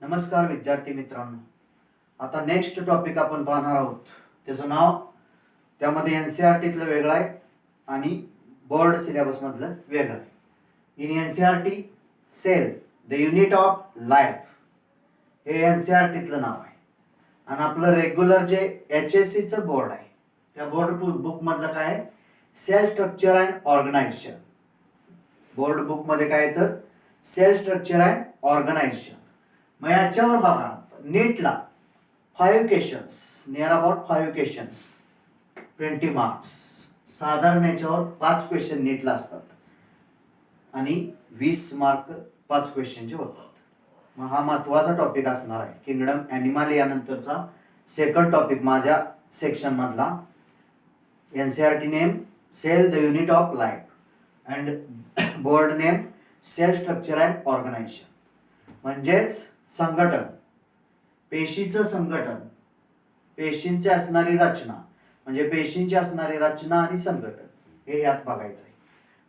नमस्कार विद्यार्थी मित्रांनो. आता नेक्स्ट टॉपिक आपण पाहणार आहोत. त्याचं नाव त्यामध्ये NCERTतलं वेगळं आहे आणि बोर्ड सिलेबस मधलं वेगळं आहे. In NCERT cell the unit of life हे NCERTतलं नाव आहे आणि आपलं रेग्युलर जे HSCचं बोर्ड आहे त्या बोर्ड बुक मधलं काय आहे, cell structure and organisation. Board book मध्ये काय तर सेल स्ट्रक्चर अँड ऑर्गनायझेशन. मग याच्यावर बघा नीटला 5 questions, near about 5 questions 20 marks. साधारण याच्यावर 5 क्वेश्चन नीटला असतात आणि 20 मार्क 5 क्वेश्चनचे होतात. मग हा महत्वाचा टॉपिक असणार आहे. किंगडम ॲनिमल यानंतरचा सेकंड टॉपिक माझ्या सेक्शन मधला. NCERT name cell the unit of life and board name cell structure and organisation. म्हणजेच संघटन, पेशीचं संघटन, पेशींची असणारी रचना म्हणजे पेशींची असणारी रचना आणि संघटन हे यात बघायचं आहे.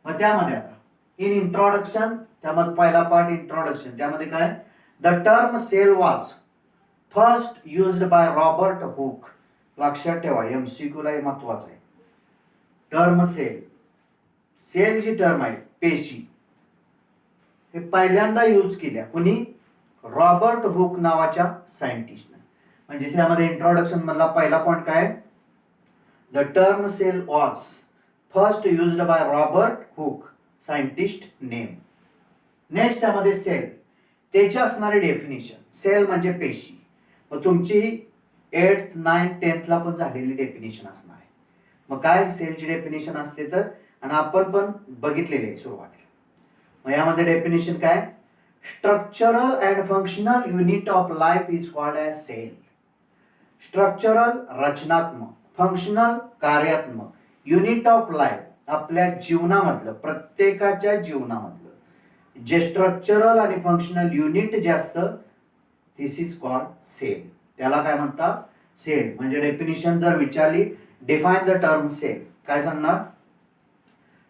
मग त्यामध्ये आता इन इंट्रोडक्शन, त्यामध्ये पहिला पार्ट इंट्रोडक्शन. त्यामध्ये काय, the term cell was first used by Robert Hooke. लक्षात ठेवा, MCQ ला हे महत्वाचं आहे. टर्म सेल, सेल जी टर्म आहे पेशी, हे पहिल्यांदा यूज केल्या कुणी, रॉबर्ट हुक नावाच्या सायंटिस्टने. म्हणजे त्यामध्ये इंट्रोडक्शन मधला पहिला पॉइंट काय, the term cell was first used by Robert Hooke, scientist name. Next त्यामध्ये सेल, त्याची असणारी डेफिनेशन. सेल म्हणजे पेशी. मग तुमची 8th 9th 10th ला पण झालेली डेफिनेशन असणार आहे. मग काय सेलची डेफिनेशन असते तर, आणि आपण पण बघितलेले आहे सुरुवातीला. मग यामध्ये डेफिनेशन काय, structural and functional unit of life is called as cell. Structural रचनात्मक, फंक्शनल कार्यात्मक, युनिट ऑफ लाईफ आपल्या जीवनामधलं, प्रत्येकाच्या जीवनामधलं जे स्ट्रक्चरल आणि फंक्शनल युनिट जे असतं दिस इज कॉल्ड सेल. त्याला काय म्हणतात, सेल. म्हणजे डेफिनेशन जर विचारली, डिफाइन द टर्म सेल, काय सांगणार,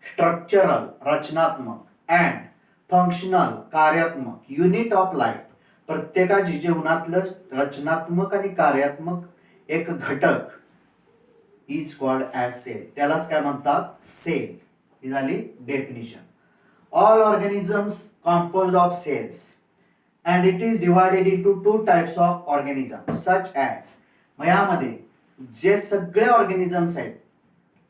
स्ट्रक्चरल रचनात्मक अँड फंक्शनल कार्यात्मक, युनिट ऑफ लाईफ प्रत्येकाच्या जीवनातलं रचनात्मक आणि कार्यात्मक एक घटक इज कॉल्ड ॲज सेल. त्यालाच काय म्हणतात, सेल. ही झाली definition. All organisms composed of cells and it is divided into 2 types of organism such as. मग यामध्ये जे सगळे ऑर्गॅनिझम्स आहेत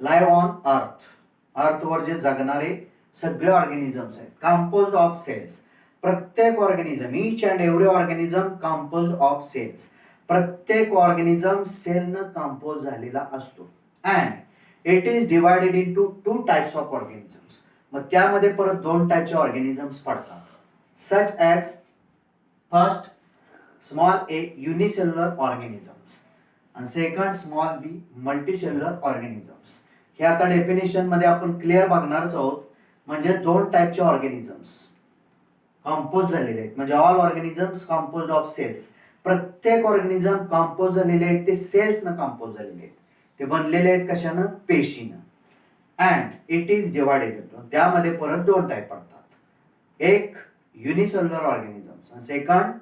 लाईव्ह ऑन अर्थ, अर्थवर जे जगणारे सगळे ऑर्गॅनिझम्स आहेत, कंपोज्ड ऑफ सेल्स. प्रत्येक organism, each and every organism composed of cells. प्रत्येक ऑर्गॅनिझम सेलनं कंपोज झालेला असतो. And it is divided into 2 types of organisms. मग त्यामध्ये परत 2 टाइपचे ऑर्गॅनिझम्स पडतात. Such as first small A unicellular organisms आणि second small B multicellular organisms. हे आता डेफिनेशन मध्ये आपण क्लिअर बघणारच आहोत. म्हणजे 2 टाइपचे ऑर्गॅनिझम्स कंपोज झालेले आहेत. म्हणजे all organisms composed of cells. प्रत्येक ऑर्गॅनिझम कंपोज झालेले आहेत ते सेल्सनं कंपोज झालेले आहेत. ते बनलेले आहेत कशानं, पेशीनं. अँड इट इज डिवायडेड, त्यामध्ये परत 2 टाइप पडतात. एक युनिसेल्युलर ऑर्गॅनिझम्स आणि second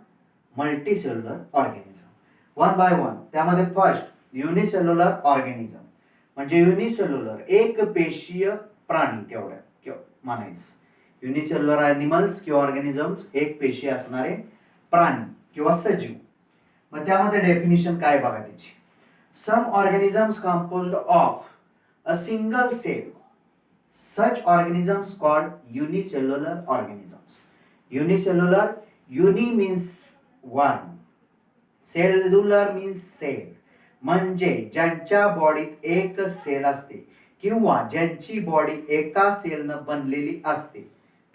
multicellular organism. One by one. त्यामध्ये फर्स्ट युनिसेल्युलर ऑर्गॅनिझम म्हणजे युनिसेल्युलर एक पेशीय प्राणी, तेवढ्या म्हणायचं. युनिसेल्युलर ॲनिमल्स किंवा ऑर्गॅनिझम्स एक पेशी असणारे प्राणी किंवा सजीव. मग त्यामध्ये डेफिनेशन काय बघा त्याची. Some organisms composed of a single cell, such organisms called unicellular organisms. Unicellular, uni means one, cellular means cell. म्हणजे ज्यांच्या बॉडीत एकच सेल असते किंवा ज्यांची बॉडी एका सेलनं बनलेली असते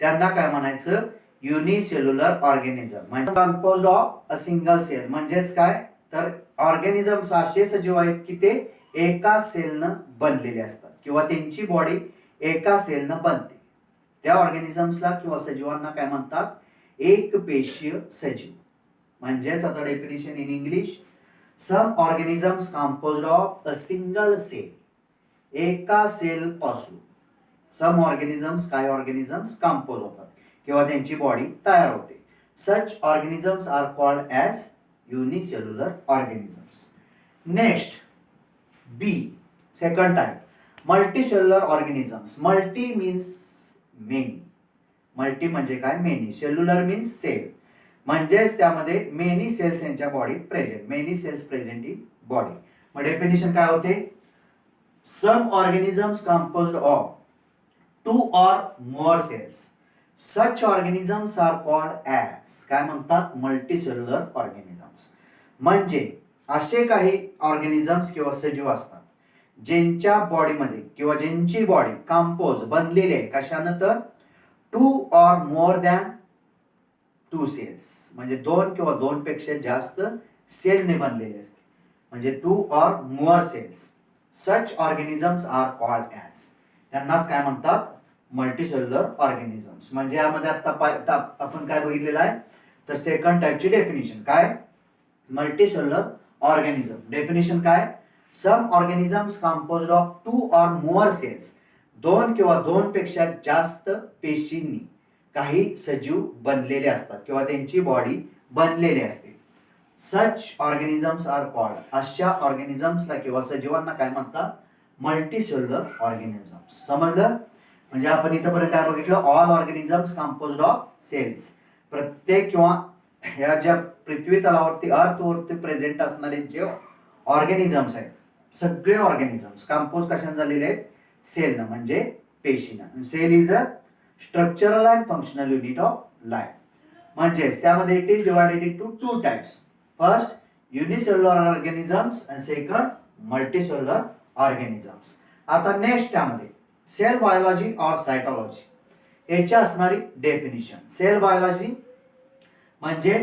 त्यांना काय म्हणायचं, युनिसेल्युलर ऑर्गॅनिझम. म्हणजे composed of a single cell. म्हणजेच काय तर ऑर्गॅनिझम्स असे सजीव आहेत की ते एका सेलनं बनलेले असतात किंवा त्यांची बॉडी एका सेलनं बनते. त्या ऑर्गॅनिझम्सला किंवा सजीवांना काय म्हणतात, एक पेशीय सजीव. म्हणजेच आता definition in English, some organisms composed of a single cell, एका सेल पासून सम ऑर्गॅनिझम्स, काय ऑर्गॅनिझम्स कंपोज होतात किंवा त्यांची बॉडी तयार होते. Such organisms are called as unicellular organisms. Next, B, second type, multicellular organisms. Multi means many. Multi म्हणजे काय? मेनी. सेल्युलर मीन्स सेल, म्हणजेच त्यामध्ये मेनी सेल्स यांच्या बॉडीत present, many cells present in body. मग डेफिनेशन काय होते? Some organisms composed of 2 or more cells. Such organisms are called as, काय म्हणतात? Multicellular organisms. म्हणजे असे काही ऑर्गॅनिझम्स किंवा सजीव असतात ज्यांच्या बॉडीमध्ये किंवा ज्यांची बॉडी कंपोज बनलेली आहे कशानं? तर 2 or more than 2 cells, म्हणजे 2 किंवा 2 पेक्षा जास्त सेलने बनलेले असते, म्हणजे 2 or more cells. Such organisms are called as, यांनाच काय म्हणतात? Multicellular organisms. म्हणजे यामध्ये आता आपण काय बघितलेलं आहे? तर सेकंड टाइपची डेफिनेशन काय? Multicellular organism. डेफिनेशन काय? Some organisms composed of 2 or more cells, 2 किंवा 2 पेक्षा जास्त पेशींनी काही सजीव बनलेले असतात किंवा त्यांची बॉडी बनलेली असते. सच ऑर्गॅनिझम्स आर कॉल्ड, अशा ऑर्गॅनिझम्सला किंवा सजीवांना काय म्हणतात? Multicellular organisms. समजलं? म्हणजे आपण इथंपर्यंत काय बघितलं? All organisms composed of cells. प्रत्येक किंवा ह्या ज्या पृथ्वी तलावरती अर्थवरती प्रेझेंट असणारे जे ऑर्गॅनिझम्स आहेत, सगळे ऑर्गॅनिझम्स कंपोज कशाने झालेले आहेत? सेलनं, म्हणजे पेशीनं. Cell is a structural and functional unit of life. म्हणजेच त्यामध्ये it is divided into 2 types. First unicellular organisms and second multicellular organisms. आता नेक्स्ट त्यामध्ये सेल बायोलॉजी और सायटोलॉजी याची असणारी डेफिनिशन. सेल बायोलॉजी म्हणजे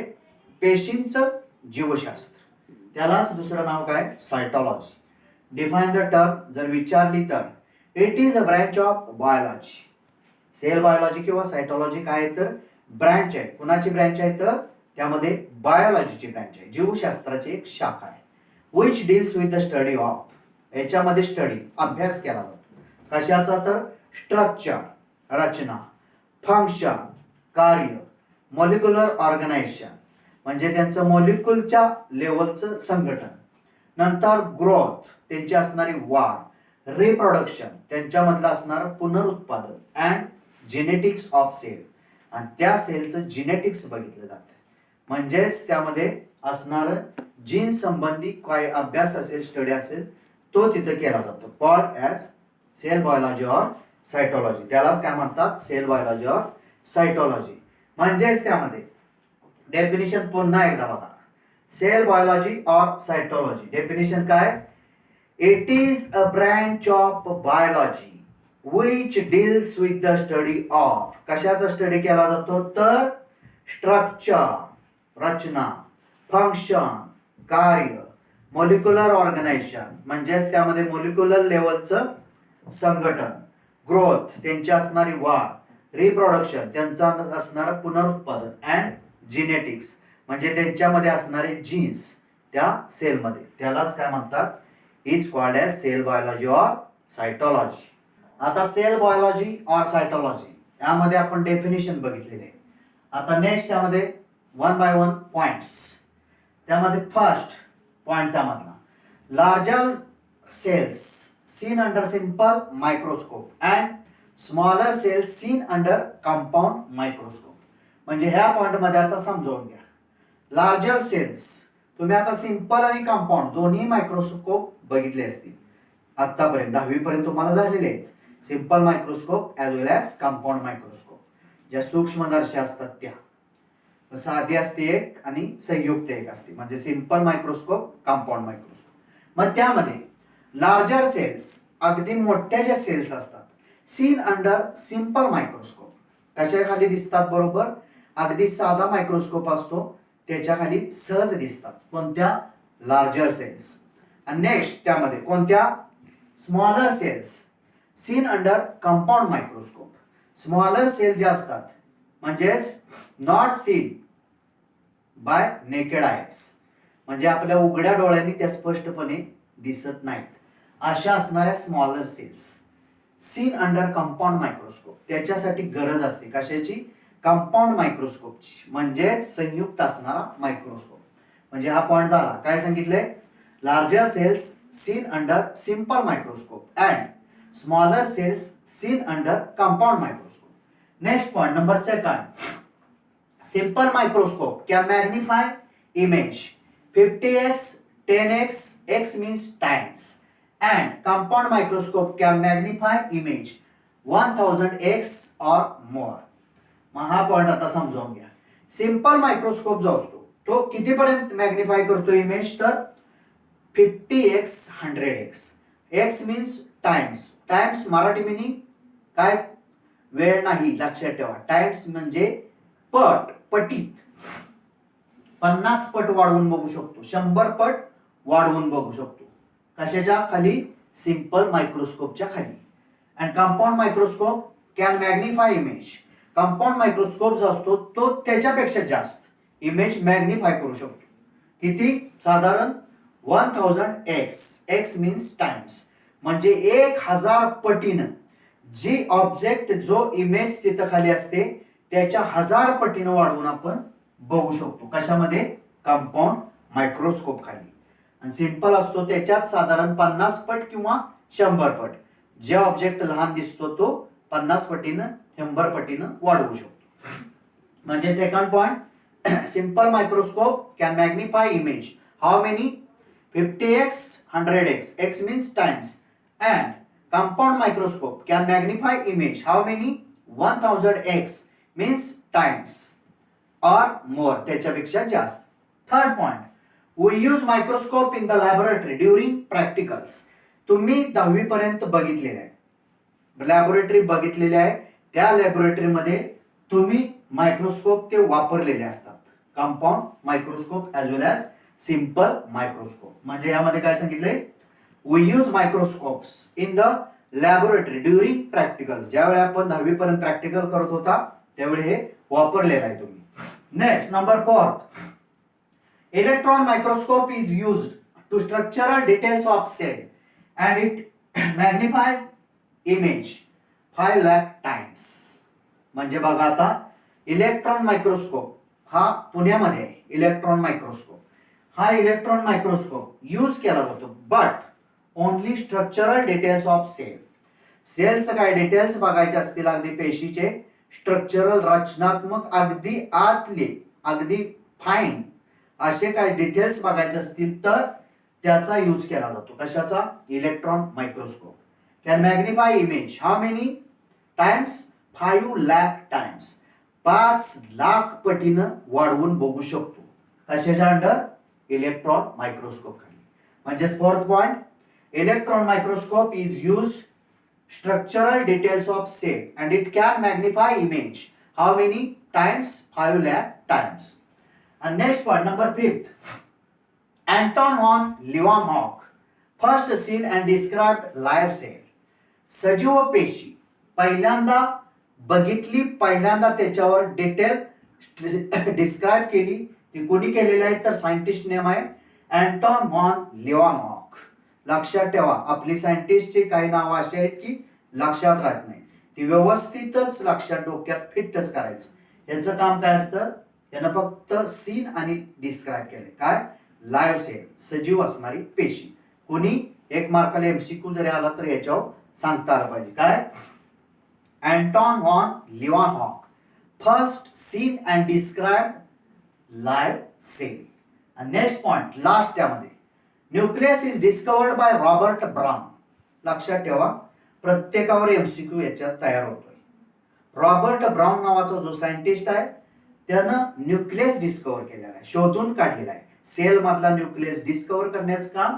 पेशींचं जीवशास्त्र, त्यालाच दुसरं नाव काय? सायटोलॉजी. डिफाइन द टर्म जर विचारली तर it is a branch of biology. Cell biology किंवा सायटोलॉजी काय आहे? तर ब्रँच आहे. कुणाची ब्रँच आहे? तर त्यामध्ये बायोलॉजीची ब्रँच आहे, जीवशास्त्राची एक शाखा आहे. Which deals with the study of, याच्यामध्ये स्टडी अभ्यास केला जातो कशाचा? तर स्ट्रक्चर रचना, फंक्शन कार्य, मॉलिक्युलर ऑर्गनायझेशन म्हणजे त्यांचं मॉलिक्युलच्या लेवलचं संघटन, नंतर ग्रोथ त्यांची असणारी वाढ, रिप्रोडक्शन त्यांच्यामधलं असणारं पुनरुत्पादन, अँड जेनेटिक्स ऑफ सेल, आणि त्या सेलचं जेनेटिक्स बघितलं जातं. म्हणजेच त्यामध्ये असणारं जीन संबंधी काय अभ्यास असेल, स्टडी असेल, तो तिथं केला जातो. Called as cell biology or cytology. त्यालाच काय म्हणतात? Cell biology or cytology. म्हणजेच त्यामध्ये डेफिनेशन पुन्हा एकदा बघा. Cell biology or cytology definition काय? It is a branch of biology which deals with the study of, कशाचा स्टडी केला जातो? तर स्ट्रक्चर रचना, फंक्शन कार्य, मॉलिक्युलर ऑर्गनायझेशन म्हणजेच त्यामध्ये मॉलिक्युलर लेवलचं संघटन, ग्रोथ त्यांची असणारी वाढ, रिप्रोडक्शन त्यांचं असणारं पुनरुत्पादन, अँड जेनेटिक्स म्हणजे त्यांच्यामध्ये असणारे जीन्स त्या सेलमध्ये, त्यालाच काय म्हणतात? Is called as cell biology or cytology. आता सेल बायोलॉजी ऑर सायटोलॉजी यामध्ये आपण डेफिनेशन बघितलेले आहे. आता नेक्स्ट त्यामध्ये 1 by 1 पॉइंट्स. त्यामध्ये फर्स्ट पॉइंट त्यामधला, larger cells seen under simple microscope and smaller cells seen under compound microscope. म्हणजे ह्या पॉइंटमध्ये आता समजावून घ्या. लार्जर सेल्स तुम्ही आता सिंपल आणि कंपाऊंड दोन्ही मायक्रोस्कोप बघितले असतील आतापर्यंत, 10वी पर्यंत तुम्हाला झालेले आहेत. Simple microscope as well as compound microscope, ज्या सूक्ष्मदर्शी असतात त्या, साधी असते एक आणि संयुक्त एक असते, म्हणजे सिंपल मायक्रोस्कोप, कंपाऊंड मायक्रोस्कोप. मग त्यामध्ये लार्जर सेल्स अगदी मोठ्या ज्या सेल्स असतात, सीन अंडर सिंपल मायक्रोस्कोप कशाखाली दिसतात? बरोबर, अगदी साधा मायक्रोस्कोप असतो त्याच्या खाली सहज दिसतात. कोणत्या? Larger cells. आणि नेक्स्ट त्यामध्ये कोणत्या? Smaller cells seen under compound microscope. Smaller cell जे असतात म्हणजेच नॉट सीन बाय नेकेड आयज, म्हणजे आपल्या उघड्या डोळ्यांनी त्या स्पष्टपणे दिसत नाहीत, अशा असणाऱ्या smaller cells seen under compound microscope, त्याच्यासाठी गरज असते कशाची? कंपाऊंड मायक्रोस्कोपची, म्हणजे संयुक्त असणारा मायक्रोस्कोप. म्हणजे हा पॉइंट झाला. काय सांगितलंय? Larger cells seen under simple microscope and smaller cells seen under compound microscope. Next point number second. Simple microscope can magnify image 50x 10x, x means times, and compound microscope can magnify image 1000x or more. मग हा point आता समजावून घ्या. Simple microscope जो असतो तो कितीपर्यंत magnify करतो इमेज? तर 50x 100x. x means times. Times Marathi meaning काय? वेळ नाही, लक्षात ठेवा. टाइम्स म्हणजे पट, पटीत. 50 पट वाढवून बघू शकतो, 100 पट वाढवून बघू शकतो. कशाच्या खाली? सिंपल मायक्रोस्कोपच्या खाली. And compound microscope can magnify image. Compound microscope जो असतो तो त्याच्यापेक्षा जास्त इमेज मॅग्निफाय करू शकतो. किती? साधारण 1000x. x मीन्स टाइम्स, म्हणजे 1000 पटीनं जी ऑब्जेक्ट जो इमेज तिथं खाली असते त्याच्या 1000 पटीनं वाढवून आपण बघू शकतो. कशामध्ये? कंपाऊंड मायक्रोस्कोप खाली. आणि सिंपल असतो त्याच्यात साधारण 50 पट किंवा 100 पट. जे ऑब्जेक्ट लहान दिसतो तो 50 पटीनं 100 पटीनं वाढवू शकतो. म्हणजे second point, simple microscope can magnify image how many? 50x 100x. x means times. And compound microscope can magnify image how many? 1000x means times or more, त्याच्यापेक्षा जास्त. Third point, we use microscope in the laboratory during practicals. तुम्ही 10वी पर्यंत बघितलेले आहे, laboratory बघितलेली आहे. त्या लॅबोरेटरीमध्ये तुम्ही मायक्रोस्कोप ते वापरलेले असतात. Compound microscope as well as simple microscope. म्हणजे यामध्ये काय सांगितलंय? We use microscopes in the laboratory during practicals. ज्यावेळी आपण 10वी पर्यंत प्रॅक्टिकल करत होता त्यावेळी हे वापरलेलं आहे तुम्ही. Next number 4. Electron microscope is used to structural details of cell and it magnify image 5 lakh times. म्हणजे बघा आता, इलेक्ट्रॉन मायक्रोस्कोप हा पुण्यामध्ये आहे. इलेक्ट्रॉन मायक्रोस्कोप, हा इलेक्ट्रॉन मायक्रोस्कोप यूज केला जातो but only structural details of cell. सेलचं काय डिटेल्स बघायचे असतील, अगदी पेशीचे स्ट्रक्चरल रचनात्मक अगदी आतले अगदी फाईन असे काय डिटेल्स बघायचे असतील तर त्याचा यूज केला जातो. कशाचा? Electron microscope. Can magnify image how many times? 5 lakh times. 5 lakh पटीनं वाढवून बघू शकतो. कशाच्या अंडर? इलेक्ट्रॉन मायक्रोस्कोप खाली. म्हणजे fourth point, electron microscope is use structural details of cell and it can magnify image how many times? 5 lakh times. And next point number 5. Anton von Leeuwenhoek first seen and described live cell. सजीव पेशी पहिल्यांदा बघितली, पहिल्यांदा त्याच्यावर detail describe केली. ती कोणी केलेली आहे? तर सायंटिस्ट नेम आहे अँटॉन व्हॉन लिओनहॉक. लक्षात ठेवा, आपली सायंटिस्टची काही नावं अशी आहेत की लक्षात राहत नाही. ती व्यवस्थितच लक्षात डोक्यात फिटच करायचं. याचं काम काय असतं? यानं फक्त सीन आणि डिस्क्राइब केले. काय? लाईव्ह सेल, सजीव असणारी पेशी. कोणी? 1 मार्काला एमसीक्यू जरी आला तर याच्यावर सांगता आलं पाहिजे. काय? Anton von Leeuwenhoek first seen and describe live cell. Next point last त्यामध्ये, nucleus is discovered by Robert Brown. लक्षात ठेवा, प्रत्येकावर एमसीक्यू याच्यात तयार होतोय. रॉबर्ट ब्राउन नावाचा जो सायंटिस्ट आहे त्यानं न्यूक्लियस डिस्कवर केलेला आहे, शोधून काढलेला आहे. सेल मधला न्यूक्लियस डिस्कवर करण्याचं काम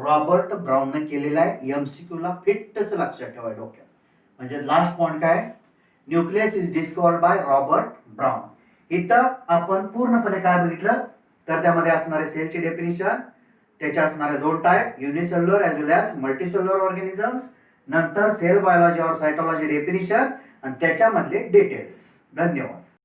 रॉबर्ट ब्राउनने केलेलं आहे. एमसीक्यू ला फिटच लक्षात ठेवा डोक्यात. म्हणजे लास्ट पॉइंट काय? Nucleus is discovered by Robert brown. इथं आपण पूर्णपणे काय बघितलं तर त्यामध्ये असणारे सेलची डेफिनिशन, त्याच्या असणारे 2 type, unicellular as well as multicellular organisms, नंतर सेल बायोलॉजी और सायटोलॉजी डेफिनिशन आणि त्याच्यामधले डिटेल्स. धन्यवाद.